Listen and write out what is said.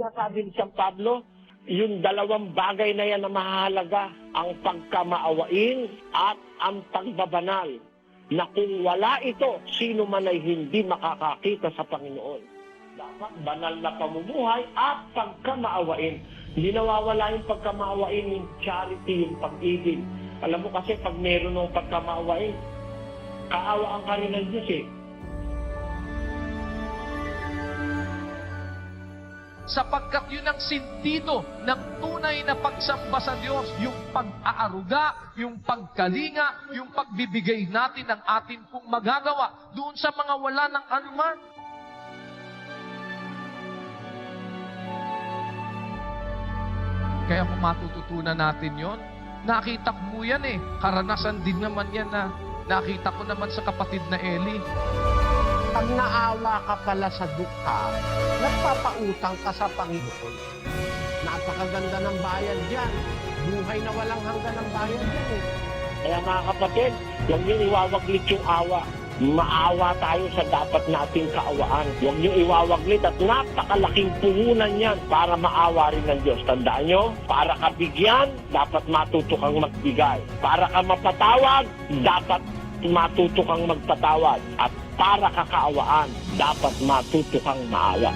sinasabi ni San Pablo, yung dalawang bagay na yan na mahalaga, ang pagkamaawain at ang pagbabanal, na kung wala ito, sino man ay hindi makakakita sa Panginoon. Dapat banal na pamumuhay at pagkamaawain. Hindi nawawala yung pagkamaawain, yung charity, yung pag-ibig. Alam mo kasi pag meron ng pagkamaawain, kaawaan ka rin ng Diyos eh. Sapagkat yun ang sentido ng tunay na pagsamba sa Diyos, yung pag-aaruga, yung pagkalinga, yung pagbibigay natin ng atin pong magagawa doon sa mga wala ng anuman. Kaya kung matututunan natin yon, nakita mo yan eh. Karanasan din naman yan na nakita ko naman sa kapatid na Eli. Pag naawa ka pala sa dukha, nagpapautang ka sa Panginoon. Napakaganda ng bayad yan. Buhay na walang hanggan ng bayad yan eh. Kaya mga kapatid, huwag niyo iwawaglit yung awa. Maawa tayo sa dapat nating kaawaan. Huwag niyo iwawaglit at napakalaking puhunan yan para maawa rin ng Diyos. Tandaan niyo, para ka bigyan, dapat matuto kang magbigay. Para ka mapatawad, dapat matuto kang magpatawad. At para ka kaawaan, dapat matuto kang maawa.